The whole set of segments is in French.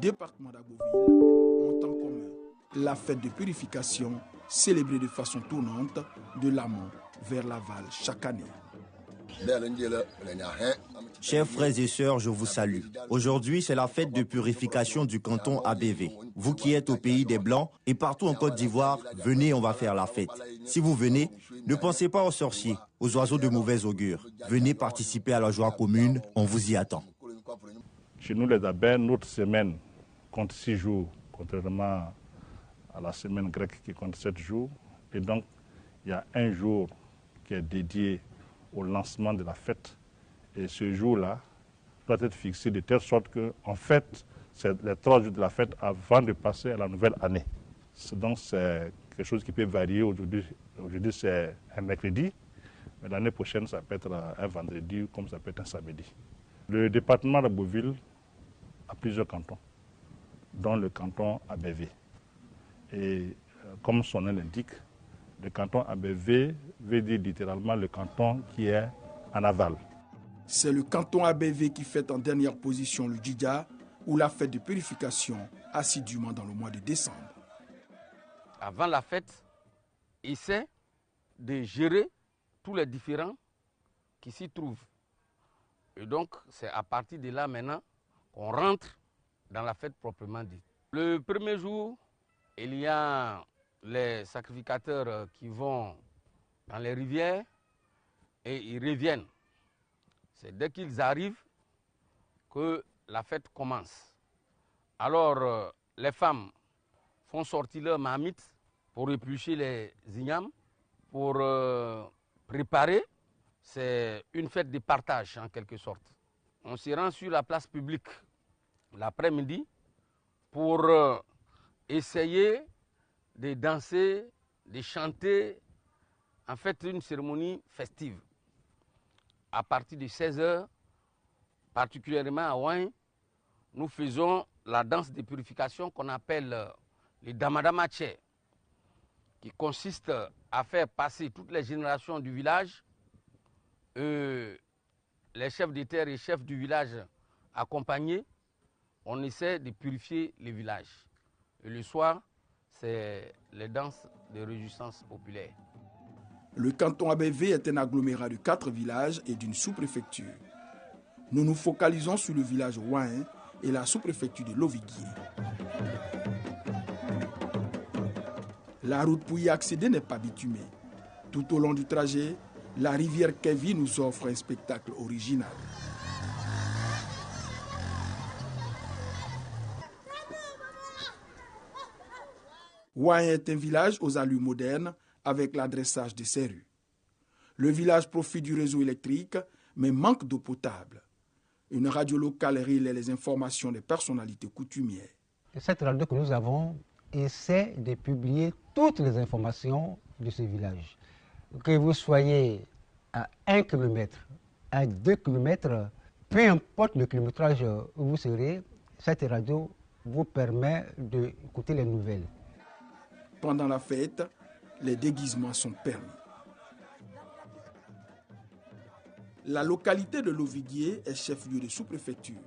département d'Agboville ont en commun la fête de purification célébrée de façon tournante de l'amont vers l'aval chaque année. Chers frères et sœurs, je vous salue. Aujourd'hui, c'est la fête de purification du canton ABV. Vous qui êtes au pays des Blancs et partout en Côte d'Ivoire, venez, on va faire la fête. Si vous venez, ne pensez pas aux sorciers, aux oiseaux de mauvais augure. Venez participer à la joie commune, on vous y attend. Chez nous, les abbés, notre semaine compte 6 jours, contrairement à la semaine grecque qui compte 7 jours. Et donc, il y a un jour qui est dédié au lancement de la fête. Et ce jour-là doit être fixé de telle sorte qu'en fait, c'est les 3 jours de la fête avant de passer à la nouvelle année. Donc, c'est quelque chose qui peut varier. Aujourd'hui, c'est un mercredi, mais l'année prochaine, ça peut être un vendredi comme ça peut être un samedi. Le département d'Agboville a plusieurs cantons, dont le canton ABV. Et comme son nom l'indique, le canton ABV veut dire littéralement le canton qui est en aval. C'est le canton ABV qui fête en dernière position le Djidja, ou la fête de purification, assidûment dans le mois de décembre. Avant la fête, essaie de gérer tous les différends qui s'y trouvent. Et donc, c'est à partir de là maintenant qu'on rentre dans la fête proprement dite. Le premier jour, il y a les sacrificateurs qui vont dans les rivières et ils reviennent. C'est dès qu'ils arrivent que la fête commence. Alors, les femmes font sortir leur marmite pour éplucher les ignames, pour préparer. C'est une fête de partage en quelque sorte. On se rend sur la place publique l'après-midi pour essayer de danser, de chanter, en fait une cérémonie festive. À partir de 16h, particulièrement à Ouin, nous faisons la danse de purification qu'on appelle le Damadamache, qui consiste à faire passer toutes les générations du village, les chefs de terre et chefs du village accompagnés, on essaie de purifier le village. Et le soir, c'est les danses de résistance populaire. Le canton ABV est un agglomérat de 4 villages et d'une sous-préfecture. Nous nous focalisons sur le village Ouahin et la sous-préfecture de Loviguié. La route pour y accéder n'est pas bitumée. Tout au long du trajet, la rivière Kévi nous offre un spectacle original. Ouahin est un village aux allures modernes avec l'adressage de ses rues. Le village profite du réseau électrique mais manque d'eau potable. Une radio locale relaie les informations des personnalités coutumières. Cette radio que nous avons essaie de publier toutes les informations de ce village. Que vous soyez à 1 km, à 2 km, peu importe le kilométrage où vous serez, cette radio vous permet d'écouter les nouvelles. Pendant la fête, les déguisements sont permis. La localité de Loviguié est chef-lieu de sous-préfecture.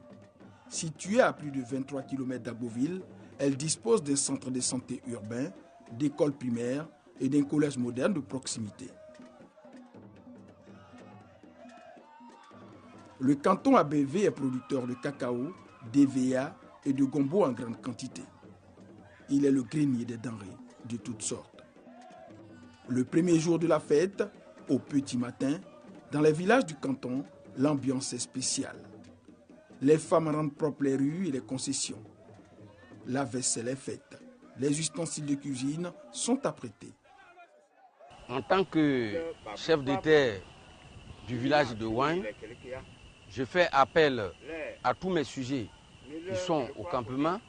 Située à plus de 23 km d'Agboville, elle dispose d'un centre de santé urbain, d'écoles primaires et d'un collège moderne de proximité. Le canton ABV est producteur de cacao, d'EVA et de gombo en grande quantité. Il est le grenier des denrées de toutes sortes. Le premier jour de la fête, au petit matin, dans les villages du canton, l'ambiance est spéciale. Les femmes rendent propres les rues et les concessions. La vaisselle est faite. Les ustensiles de cuisine sont apprêtés. En tant que chef de terre du village de Ouahin, je fais appel à tous mes sujets qui sont au campement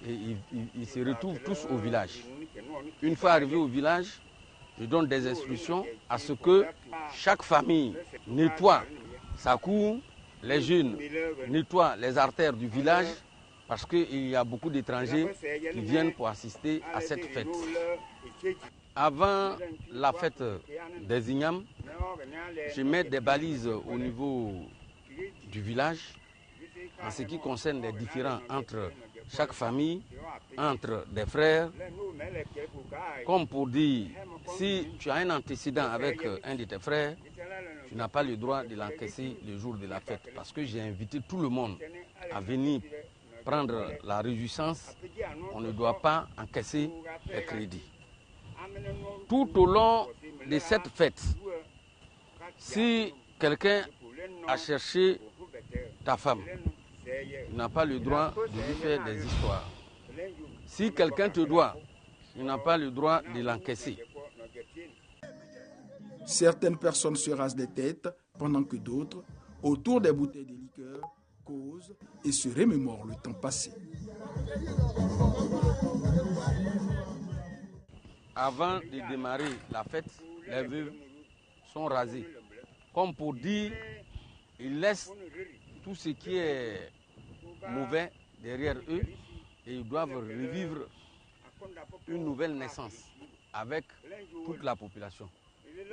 et ils se retrouvent tous au village. Une fois arrivés au village, je donne des instructions à ce que chaque famille nettoie sa cour, les jeunes nettoient les artères du village parce qu'il y a beaucoup d'étrangers qui viennent pour assister à cette fête. Avant la fête des ignames, je mets des balises au niveau du village en ce qui concerne les différends entre chaque famille, entre des frères, comme pour dire, si tu as un antécédent avec un de tes frères, tu n'as pas le droit de l'encaisser le jour de la fête. Parce que j'ai invité tout le monde à venir prendre la réjouissance. On ne doit pas encaisser les crédits. Tout au long de cette fête, si quelqu'un a cherché ta femme, tu n'as pas le droit de lui faire des histoires. Si quelqu'un te doit, tu n'as pas le droit de l'encaisser. Certaines personnes se rasent les têtes pendant que d'autres, autour des bouteilles de liqueur, causent et se remémorent le temps passé. Avant de démarrer la fête, les veuves sont rasées. Comme pour dire, ils laissent tout ce qui est mauvais derrière eux et ils doivent revivre une nouvelle naissance avec toute la population.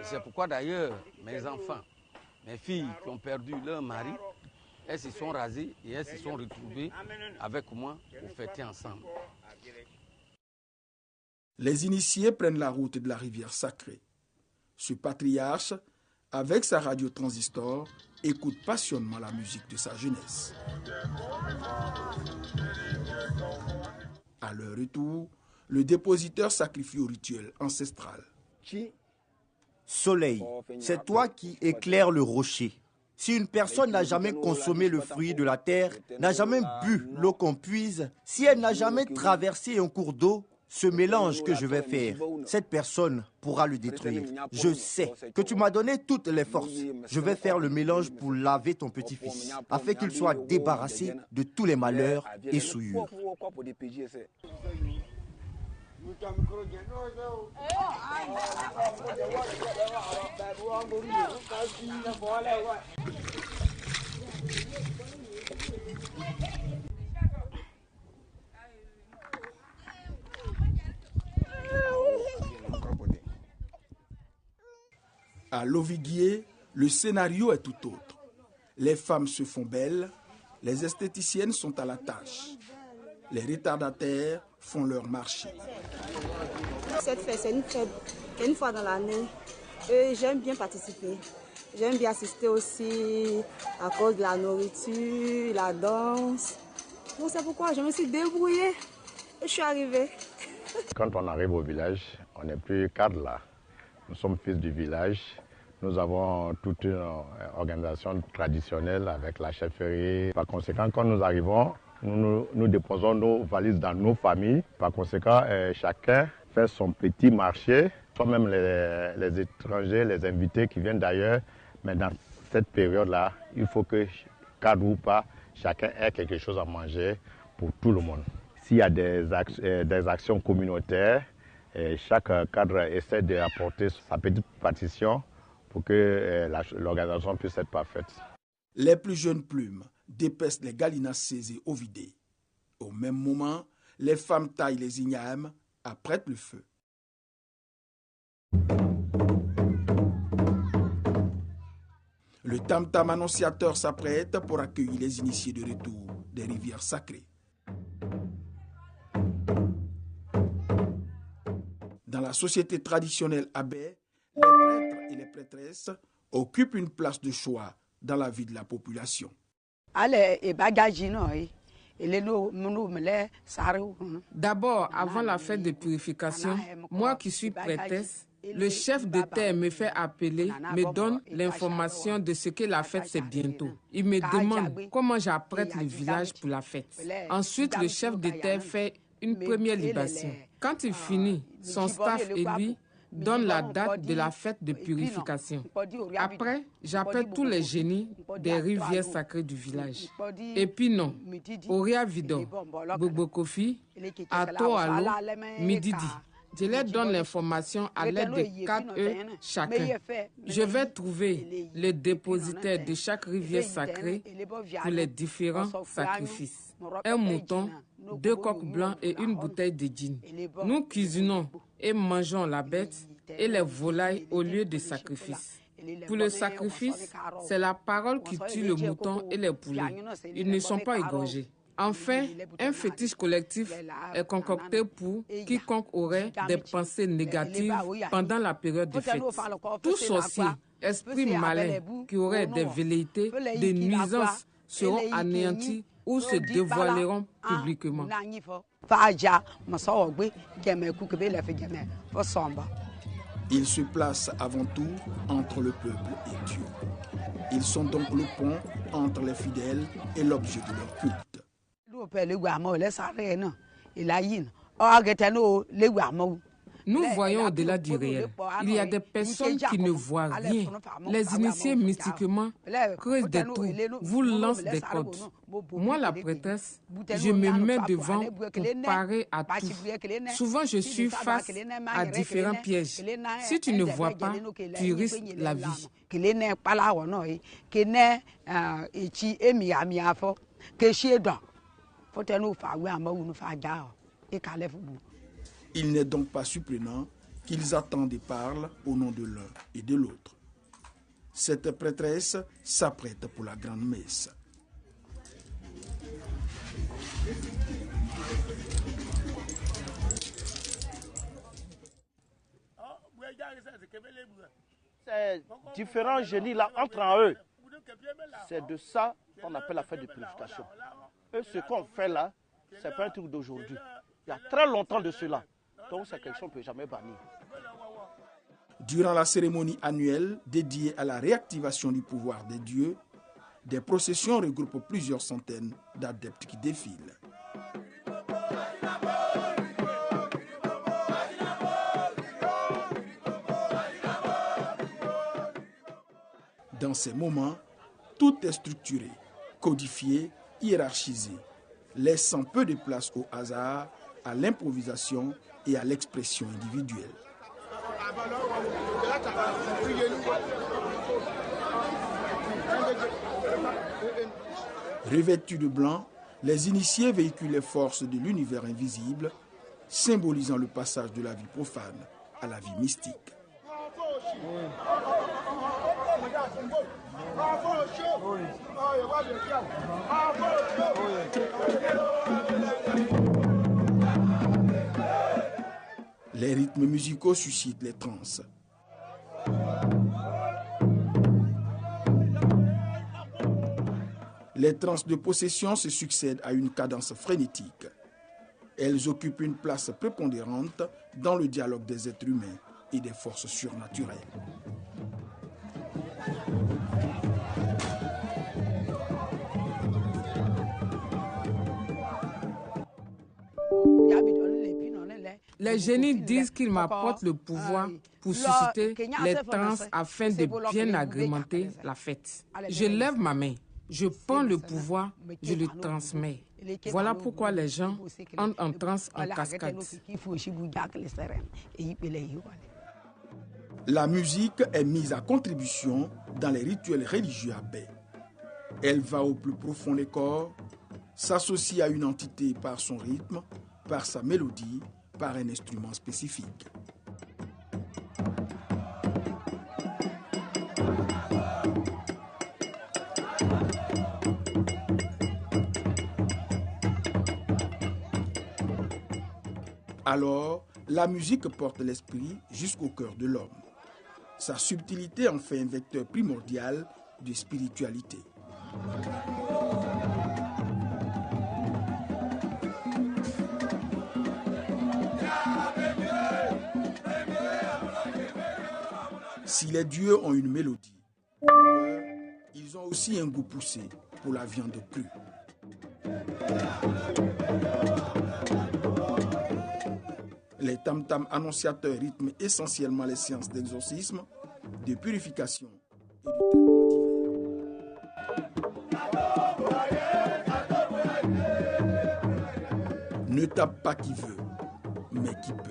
C'est pourquoi d'ailleurs mes enfants, mes filles qui ont perdu leur mari, elles se sont rasées et elles se sont retrouvées avec moi pour fêter ensemble. Les initiés prennent la route de la rivière sacrée. Ce patriarche, avec sa radio transistor, écoute passionnément la musique de sa jeunesse. À leur retour, le dépositeur sacrifie au rituel ancestral. Soleil, c'est toi qui éclaires le rocher. Si une personne n'a jamais consommé le fruit de la terre, n'a jamais bu l'eau qu'on puise, si elle n'a jamais traversé un cours d'eau, ce mélange que je vais faire, cette personne pourra le détruire. Je sais que tu m'as donné toutes les forces. Je vais faire le mélange pour laver ton petit-fils, afin qu'il soit débarrassé de tous les malheurs et souillures. À Loviguier, le scénario est tout autre. Les femmes se font belles, les esthéticiennes sont à la tâche. Les retardataires font leur marché. Cette fête, c'est une fois dans l'année. J'aime bien participer. J'aime bien assister aussi à cause de la nourriture, la danse. Donc c'est pourquoi je me suis débrouillée et je suis arrivée. Quand on arrive au village, on n'est plus cadre là. Nous sommes fils du village. Nous avons toute une organisation traditionnelle avec la chefferie. Par conséquent, quand nous arrivons, nous déposons nos valises dans nos familles. Par conséquent, chacun fait son petit marché. Soit même les étrangers, les invités qui viennent d'ailleurs. Mais dans cette période-là, il faut que, cadre ou pas, chacun ait quelque chose à manger pour tout le monde. S'il y a des actions communautaires, chaque cadre essaie d'apporter sa petite partition pour que l'organisation puisse être parfaite. Les plus jeunes plumes dépecent les gallinacées et ovidés. Au même moment, les femmes taillent les ignames, apprêtent le feu. Le tam-tam annonciateur s'apprête pour accueillir les initiés de retour des rivières sacrées. Dans la société traditionnelle abé, les prêtres et les prêtresses occupent une place de choix dans la vie de la population. D'abord, avant la fête de purification, moi qui suis prêtresse, le chef de terre me fait appeler, me donne l'information de ce que la fête c'est bientôt. Il me demande comment j'apprête le village pour la fête. Ensuite, le chef de terre fait une première libation. Quand il finit, son staff et lui donnent la date de la fête de purification. Après, j'appelle tous les génies des rivières sacrées du village. Et puis non, Oria Vidon, Bobo Kofi, Ato Alo, Mididi. Je leur donne l'information à l'aide de 4 œufs chacun. Je vais trouver le dépositaire de chaque rivière sacrée pour les différents sacrifices. Un mouton, 2 coqs blancs et une bouteille de gin. Nous cuisinons et mangeons la bête et les volailles au lieu de sacrifice. Pour le sacrifice, c'est la parole qui tue le mouton et les poulets. Ils ne sont pas égorgés. Enfin, un fétiche collectif est concocté pour quiconque aurait des pensées négatives pendant la période de fête. Tout sorcier, esprit malin qui aurait des velléités, des nuisances seront anéantis ou se dévoileront publiquement. Ils se placent avant tout entre le peuple et Dieu. Ils sont donc le pont entre les fidèles et l'objet de leur culte. Nous voyons au-delà du réel. Il y a des personnes qui ne voient rien. Les initiés mystiquement creusent des trous, vous lancent des cordes. Moi, la prêtresse, je me mets devant pour parer à tout. Souvent, je suis face à différents pièges. Si tu ne vois pas, tu risques la vie. Il n'est donc pas surprenant qu'ils attendent et parlent au nom de l'un et de l'autre. Cette prêtresse s'apprête pour la grande messe. Ces différents génies-là entrent en eux. C'est de ça qu'on appelle la fête de purification. Et ce qu'on fait là, ce n'est pas un truc d'aujourd'hui. Il y a très longtemps de cela. Donc cette question ne peut jamais bannir. Durant la cérémonie annuelle dédiée à la réactivation du pouvoir des dieux, des processions regroupent plusieurs centaines d'adeptes qui défilent. Dans ces moments, tout est structuré, codifié, hiérarchisé, laissant peu de place au hasard, à l'improvisation et à l'expression individuelle. Revêtus de blanc, les initiés véhiculent les forces de l'univers invisible, symbolisant le passage de la vie profane à la vie mystique. Les rythmes musicaux suscitent les transes. Les transes de possession se succèdent à une cadence frénétique. Elles occupent une place prépondérante dans le dialogue des êtres humains et des forces surnaturelles. Les génies disent qu'ils m'apportent le pouvoir pour susciter les transes afin de bien agrémenter la fête. Je lève ma main, je prends le pouvoir, je le transmets. Voilà pourquoi les gens entrent en transe en cascade. La musique est mise à contribution dans les rituels religieux à Baie. Elle va au plus profond des corps, s'associe à une entité par son rythme, par sa mélodie, par un instrument spécifique. Alors, la musique porte l'esprit jusqu'au cœur de l'homme. Sa subtilité en fait un vecteur primordial de spiritualité. Si les dieux ont une mélodie, ils ont aussi un goût poussé pour la viande crue. Les tam-tams annonciateurs rythment essentiellement les séances d'exorcisme, de purification et de traitement divers. Ne tape pas qui veut, mais qui peut.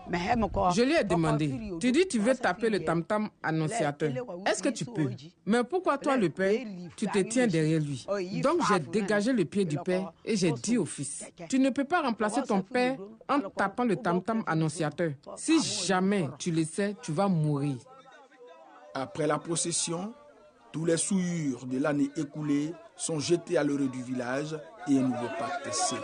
Je lui ai demandé, tu dis tu veux taper le tam-tam annonciateur. Est-ce que tu peux? Mais pourquoi toi le père, tu te tiens derrière lui? Donc j'ai dégagé le pied du père et j'ai dit au fils, tu ne peux pas remplacer ton père en tapant le tam-tam annonciateur. Si jamais tu le sais, tu vas mourir. Après la procession, Tous les souillures de l'année écoulée sont jetés à l'orée du village et un nouveau pacte est scellé.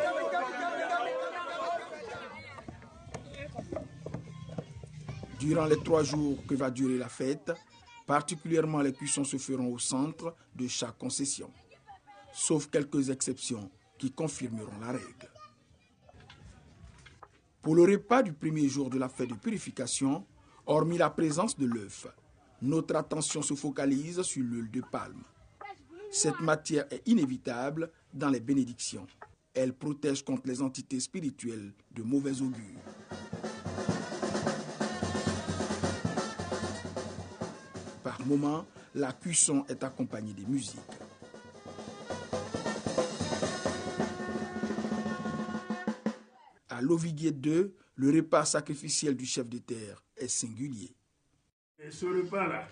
Durant les 3 jours que va durer la fête, particulièrement les cuissons se feront au centre de chaque concession, sauf quelques exceptions qui confirmeront la règle. Pour le repas du premier jour de la fête de purification, hormis la présence de l'œuf, notre attention se focalise sur l'huile de palme. Cette matière est inévitable dans les bénédictions. Elle protège contre les entités spirituelles de mauvais augure. Par moments, la cuisson est accompagnée de musique. À l'Oviguier 2, le repas sacrificiel du chef de terre est singulier. Et ce repas-là,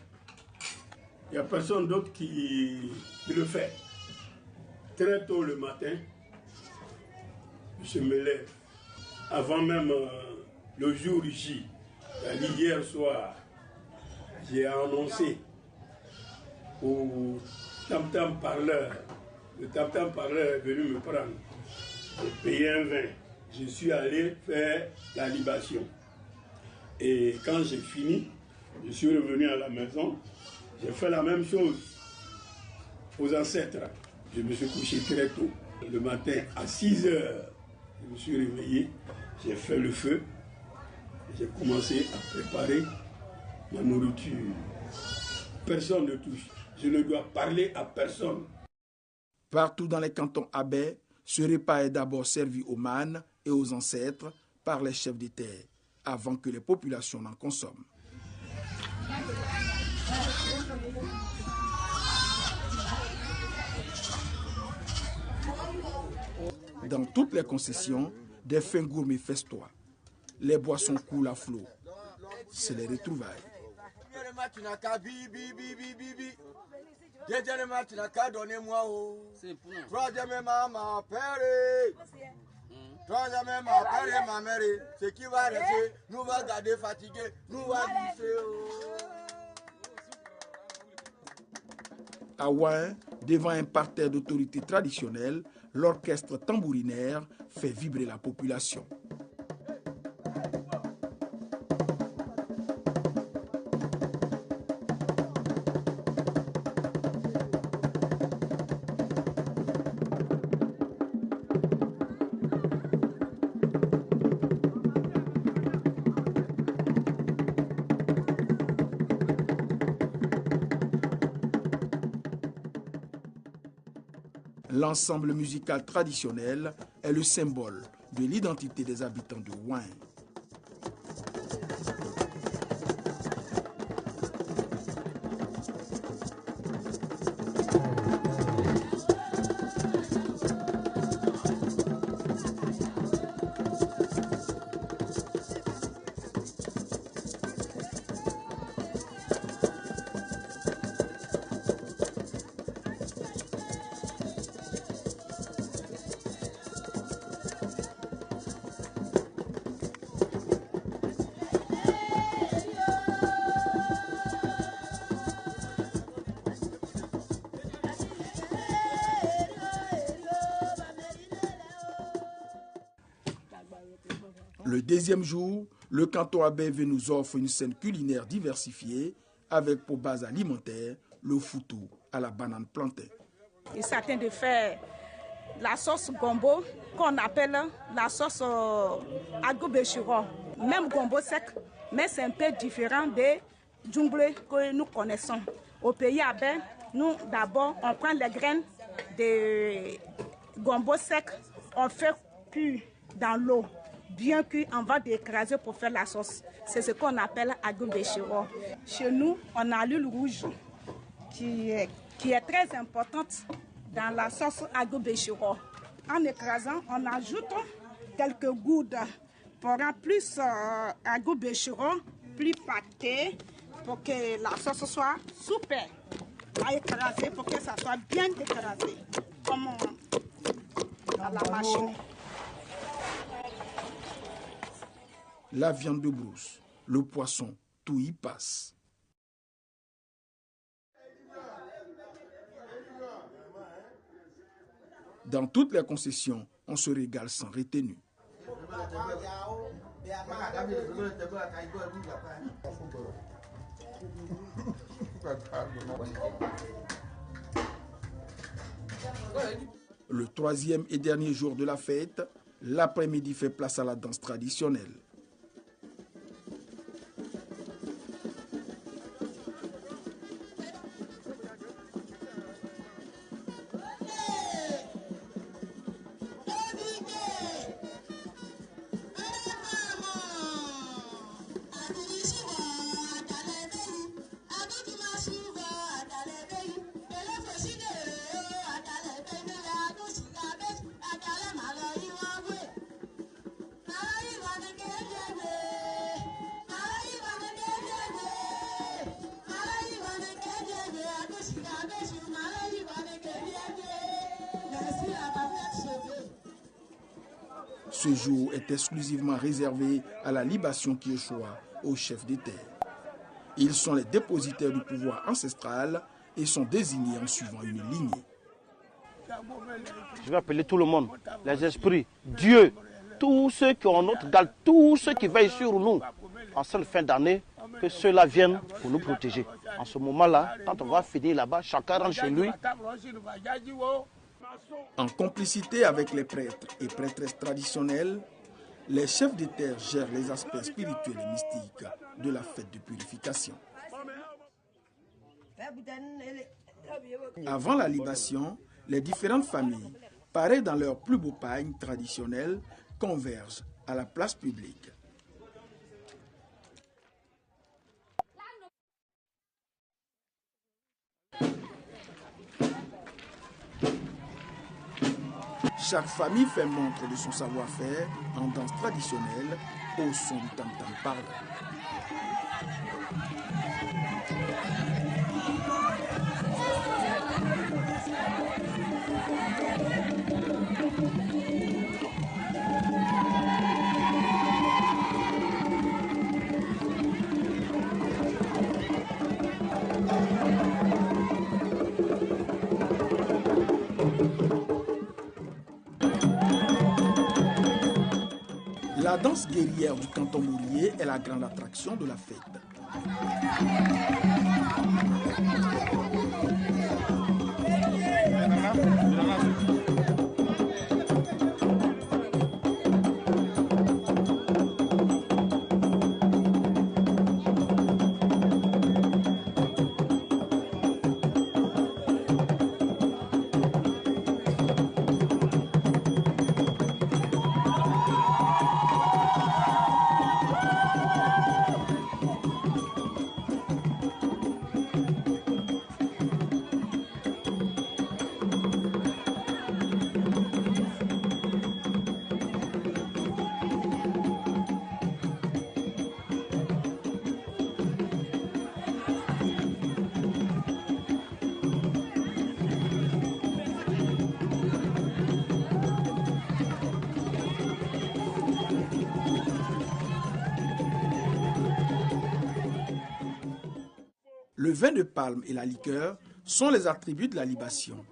il n'y a personne d'autre qui le fait. Très tôt le matin, je me lève. Avant même le jour J, hier soir, j'ai annoncé au tam-tam parleur. Le tam-tam parleur est venu me prendre. J'ai payé un vin. Je suis allé faire la libation. Et quand j'ai fini, je suis revenu à la maison. J'ai fait la même chose aux ancêtres. Je me suis couché très tôt. Le matin, à 6 heures, je me suis réveillé. J'ai fait le feu. J'ai commencé à préparer ma nourriture. Personne ne touche. Je ne dois parler à personne. Partout dans les cantons abais, ce repas est d'abord servi aux mânes et aux ancêtres par les chefs des terres, avant que les populations n'en consomment. Dans toutes les concessions, des fins gourmets festoient. Les boissons coulent à flot. C'est les retrouvailles. Deuxièmement, tu n'as qu'à donner moi. Troisièmement, ma père. Troisièmement, ma père et ma mère. Ce qui va rester, nous va garder fatigués, nous va glisser. À Ouin, devant un parterre d'autorités traditionnelles, l'orchestre tambourinaire fait vibrer la population. L'ensemble musical traditionnel est le symbole de l'identité des habitants de Ouin. Le deuxième jour, le canton Abévé nous offre une scène culinaire diversifiée avec pour base alimentaire le foutou à la banane plantain. Il s'attend de faire la sauce gombo qu'on appelle la sauce agobechiro. Même gombo sec, mais c'est un peu différent des djunglés que nous connaissons. Au pays Abé, nous d'abord on prend les graines de gombo sec, on fait cuire dans l'eau. Bien cuit, on va d'écraser pour faire la sauce. C'est ce qu'on appelle agobechiro. Chez nous, on a l'huile rouge qui est très importante dans la sauce agobechiro. En écrasant, on ajoute quelques gouttes pour rendre plus agobechiro, plus pâté, pour que la sauce soit super. À écraser pour que ça soit bien écrasé, comme à la machine. La viande de brousse, le poisson, tout y passe. Dans toutes les concessions, on se régale sans retenue. Le troisième et dernier jour de la fête, l'après-midi fait place à la danse traditionnelle. Ce jour est exclusivement réservé à la libation qui échoua aux chefs des terres. Ils sont les dépositaires du pouvoir ancestral et sont désignés en suivant une lignée. Je vais appeler tout le monde, les esprits, Dieu, tous ceux qui ont notre dalle, tous ceux qui veillent sur nous en cette fin d'année, que ceux-là viennent pour nous protéger. En ce moment-là, quand on va finir là-bas, chacun rentre chez lui. En complicité avec les prêtres et prêtresses traditionnelles, les chefs des terres gèrent les aspects spirituels et mystiques de la fête de purification. Avant la libation, les différentes familles, parées dans leurs plus beaux pagnes traditionnels, convergent à la place publique. Chaque famille fait montre de son savoir-faire en danse traditionnelle au son du tam-tam parlant. La danse guerrière du canton Mourier est la grande attraction de la fête. Le vin de palme et la liqueur sont les attributs de la libation.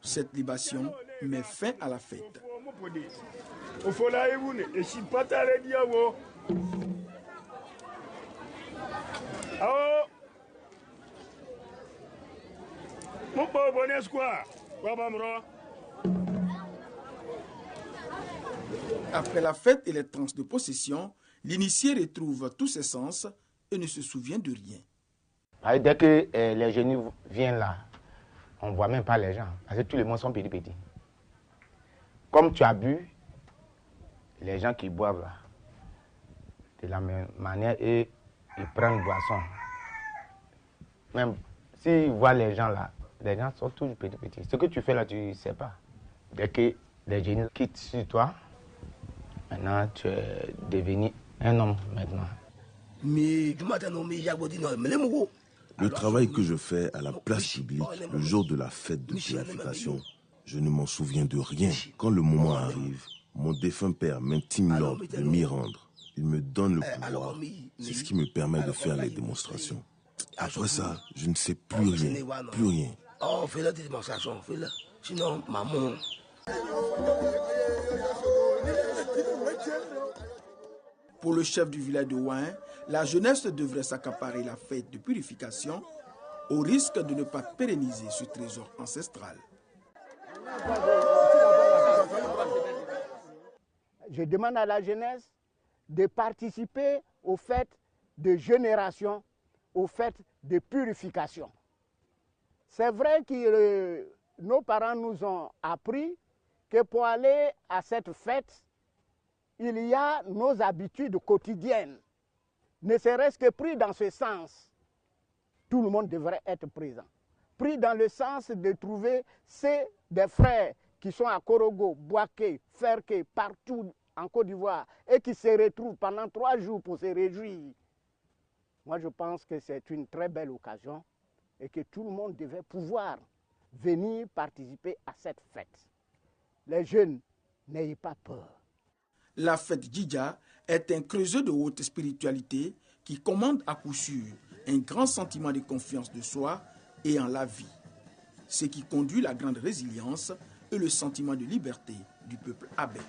Cette libation met fin à la fête. Après la fête et les transes de possession, l'initié retrouve tous ses sens et ne se souvient de rien. Dès que les jeunes viennent là, on ne voit même pas les gens, parce que tous les monde sont petits. Comme tu as bu, les gens qui boivent là, de la même manière, et ils prennent boisson. Même s'ils voient les gens là, les gens sont toujours petits. Ce que tu fais là, tu ne sais pas. Dès que les jeunes quittent sur toi, maintenant tu es devenu un homme maintenant. Le travail que je fais à la place publique, le jour de la fête de purification, je ne m'en souviens de rien. Quand le moment arrive, mon défunt père m'intime l'ordre de m'y rendre. Il me donne le pouvoir. C'est ce qui me permet de faire les démonstrations. Après ça, je ne sais plus rien. Plus rien. Oh, fais la démonstration, fais-la. Sinon, maman Pour le chef du village de Ouin, la jeunesse devrait s'accaparer la fête de purification au risque de ne pas pérenniser ce trésor ancestral. Je demande à la jeunesse de participer aux fêtes de génération, aux fêtes de purification. C'est vrai que nos parents nous ont appris que pour aller à cette fête, il y a nos habitudes quotidiennes. Ne serait-ce que pris dans ce sens, tout le monde devrait être présent. Pris dans le sens de trouver des frères qui sont à Korogo, Bouaké, Ferké, partout en Côte d'Ivoire, et qui se retrouvent pendant 3 jours pour se réjouir. Moi, je pense que c'est une très belle occasion et que tout le monde devait pouvoir venir participer à cette fête. Les jeunes, n'ayez pas peur. La fête Djidja est un creuset de haute spiritualité qui commande à coup sûr un grand sentiment de confiance de soi et en la vie, ce qui conduit la grande résilience et le sentiment de liberté du peuple abé.